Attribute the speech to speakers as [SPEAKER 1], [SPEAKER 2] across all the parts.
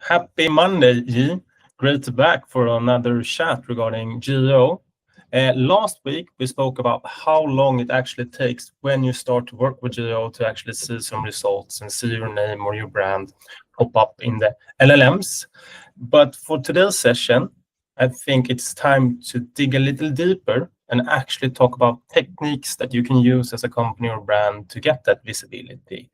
[SPEAKER 1] Happy Monday, Yi. Great to be back for another chat regarding GEO. Last week, we spoke about how long it actually takes when you start to work with GEO to actually see some results and see your name or your brand pop up in the LLMs. But for today's session, I think it's time to dig a little deeper and actually talk about techniques that you can use as a company or brand to get that visibility.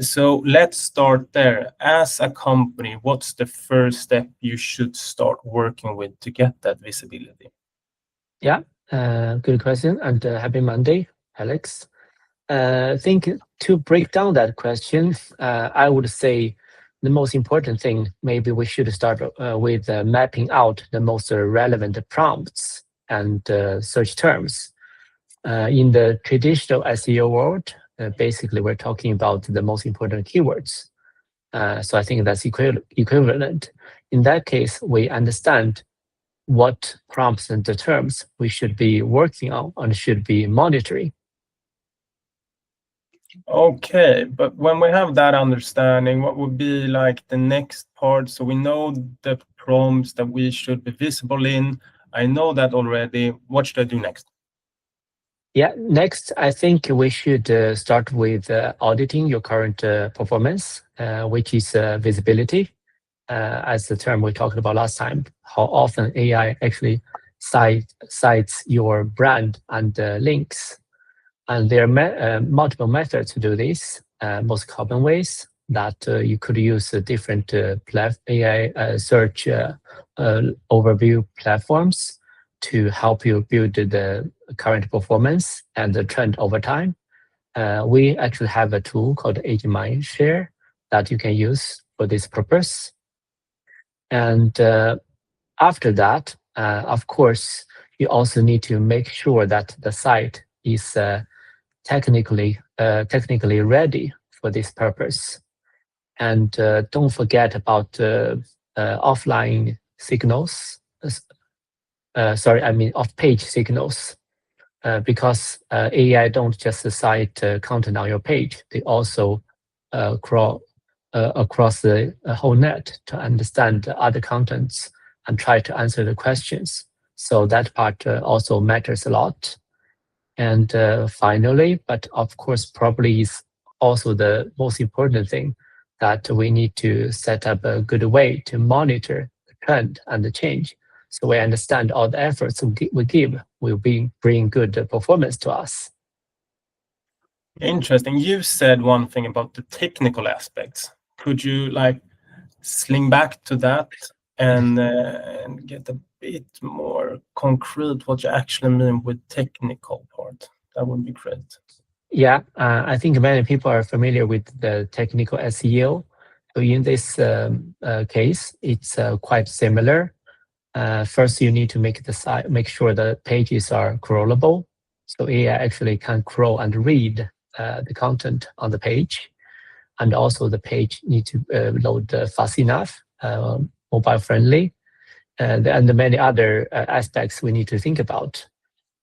[SPEAKER 1] So let's start there. As a company, what's the first step you should start working with to get that visibility?
[SPEAKER 2] Yeah, good question, and happy Monday, Alex. I think to break down that question, I would say the most important thing, maybe we should start with mapping out the most relevant prompts and search terms. In the traditional SEO world, basically we're talking about the most important keywords. So I think that's equivalent. In that case, we understand what prompts and the terms we should be working on and should be monitoring.
[SPEAKER 1] Okay, but when we have that understanding, what would be like the next part? So we know the prompts that we should be visible in. I know that already. What should I do next?
[SPEAKER 2] Yeah, next, I think we should start with auditing your current performance, which is visibility, as the term we talked about last time, how often AI actually cites your brand and links. And there are multiple methods to do this. Most common ways that you could use different AI search overview platforms to help you build the current performance and the trend over time. We actually have a tool called Agent Mindshare that you can use for this purpose. And after that, of course, you also need to make sure that the site is technically ready for this purpose. And don't forget about offline signals. Off-page signals, because AI don't just cite content on your page. They also crawl across the whole net to understand other contents and try to answer the questions. So that part also matters a lot. And finally, but of course, probably is also the most important thing, that we need to set up a good way to monitor the trend and the change. So we understand all the efforts we give will bring good performance to us.
[SPEAKER 1] Interesting. You said one thing about the technical aspects. Could you sling back to that and get a bit more concrete what you actually mean with technical part? That would be great.
[SPEAKER 2] Yeah, I think many people are familiar with the technical SEO. So in this case, it's quite similar. First, you need to make sure the pages are crawlable. So AI actually can crawl and read the content on the page. And also the page needs to load fast enough, mobile friendly, and many other aspects we need to think about.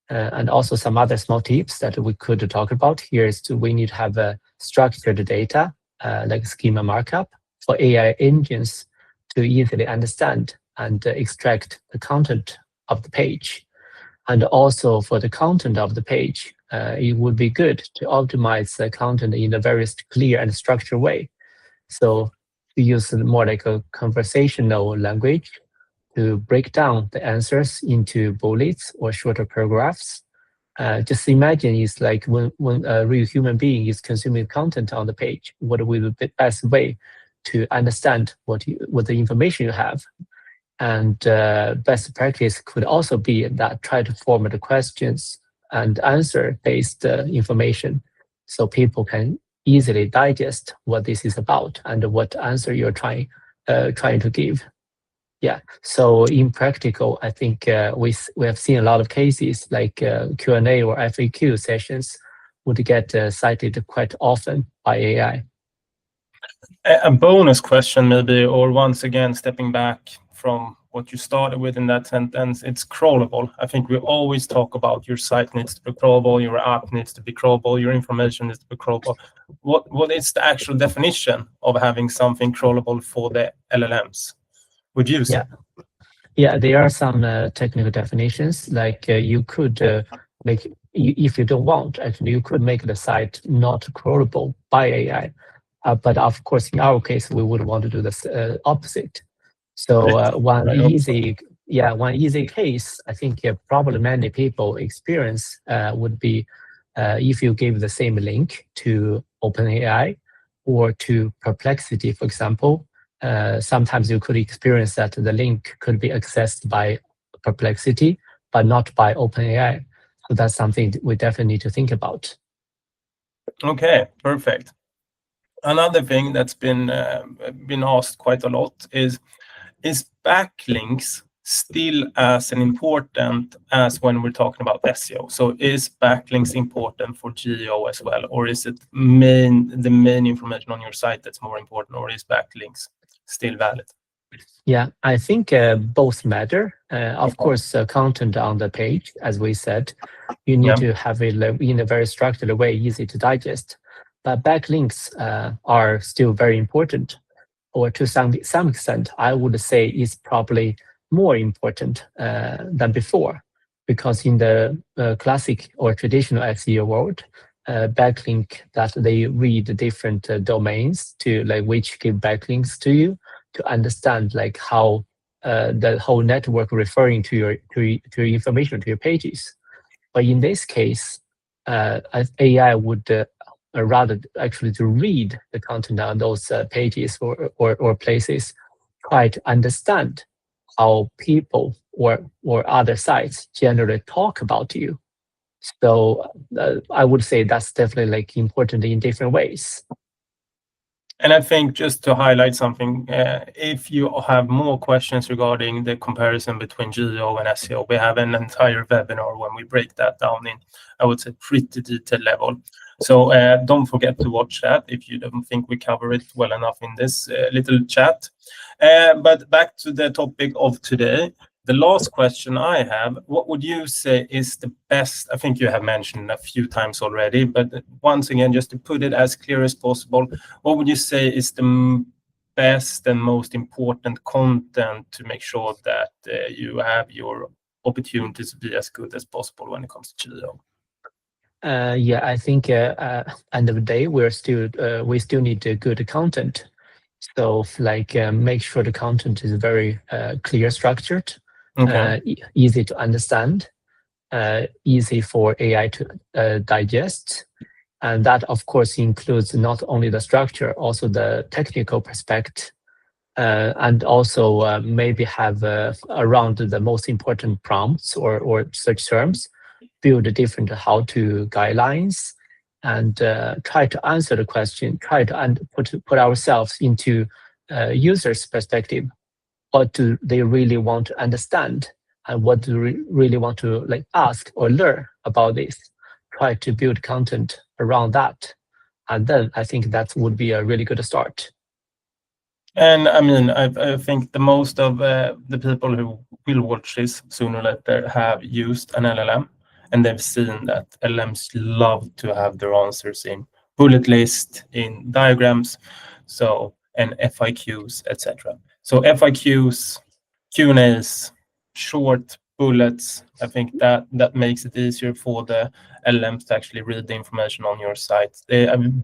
[SPEAKER 2] And also some other small tips that we could talk about here is we need to have structured data, like schema markup, for AI engines to easily understand and extract the content of the page. And also for the content of the page, it would be good to optimize the content in a very clear and structured way. So we use more like a conversational language to break down the answers into bullets or shorter paragraphs. Just imagine it's like when a real human being is consuming content on the page, what will be the best way to understand what the information you have. And best practice could also be that try to format the questions and answer-based information, so people can easily digest what this is about and what answer you're trying to give. Yeah. So in practical, I think we have seen a lot of cases like Q&A or FAQ sessions would get cited quite often by AI.
[SPEAKER 1] A bonus question maybe, or once again, stepping back from what you started with in that sentence, it's crawlable. I think we always talk about your site needs to be crawlable, your app needs to be crawlable, your information needs to be crawlable. What is the actual definition of having something crawlable for the LLMs? Would you say?
[SPEAKER 2] Yeah, there are some technical definitions. Like you could make, if you don't want, actually, you could make the site not crawlable by AI. But of course, in our case, we would want to do the opposite. So one easy case, I think probably many people experience would be if you give the same link to OpenAI or to Perplexity, for example. Sometimes you could experience that the link could be accessed by Perplexity, but not by OpenAI. So that's something we definitely need to think about.
[SPEAKER 1] Okay, perfect. Another thing that's been asked quite a lot is backlinks still as important as when we're talking about SEO? So is backlinks important for GEO as well, or is it the main information on your site that's more important, or is backlinks still valid?
[SPEAKER 2] Yeah, I think both matter. Of course, content on the page, as we said, you need to have it in a very structured way, easy to digest. But backlinks are still very important, or to some extent, I would say is probably more important than before, because in the classic or traditional SEO world, backlink that they read different domains to which give backlinks to you to understand how the whole network referring to your information, to your pages. But in this case, AI would rather actually to read the content on those pages or places, try to understand how people or other sites generally talk about you. So I would say that's definitely important in different ways.
[SPEAKER 1] And I think just to highlight something, if you have more questions regarding the comparison between GEO and SEO, we have an entire webinar when we break that down in, I would say, pretty detailed level. So don't forget to watch that if you don't think we cover it well enough in this little chat. But back to the topic of today. The last question I have, what would you say is the best? I think you have mentioned a few times already, but once again, just to put it as clear as possible, what would you say is the best and most important content to make sure that you have your opportunities to be as good as possible when it comes to GEO?
[SPEAKER 2] Yeah, I think end of the day, we still need good content. So make sure the content is very clear structured, easy to understand, easy for AI to digest. And that, of course, includes not only the structure, also the technical perspective, and also maybe have around the most important prompts or search terms, build different how-to guidelines, and try to answer the question, try to put ourselves into users' perspective. What do they really want to understand, and what do they really want to ask or learn about this? Try to build content around that, and then I think that would be a really good start.
[SPEAKER 1] And I mean, I think the most of the people who will watch this sooner or later have used an LLM, and they've seen that LLMs love to have their answers in bullet list, in diagrams, and FAQs, etc. So FAQs, Q&As, short bullets, I think that makes it easier for the LLMs to actually read the information on your site.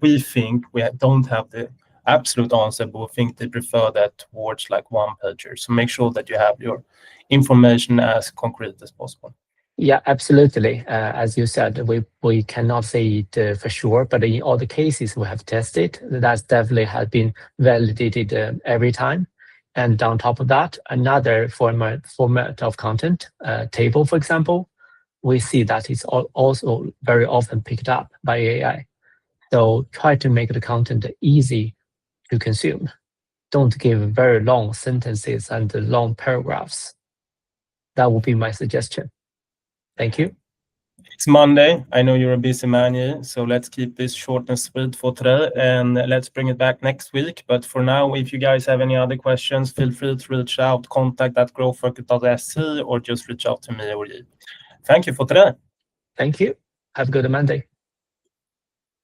[SPEAKER 1] We think we don't have the absolute answer, but we think they prefer that towards one-pager. So make sure that you have your information as concrete as possible.
[SPEAKER 2] Yeah, absolutely. As you said, we cannot say it for sure, but in all the cases we have tested, that definitely has been validated every time. And on top of that, another format of content, table, for example, we see that it's also very often picked up by AI. So try to make the content easy to consume. Don't give very long sentences and long paragraphs. That would be my suggestion. Thank you.
[SPEAKER 1] It's Monday. I know you're a busy man here, so let's keep this short and sweet for today, and let's bring it back next week. But for now, if you guys have any other questions, feel free to reach out, contact@growthmarket.se, or just reach out to me or you. Thank you for today.
[SPEAKER 2] Thank you. Have a good Monday.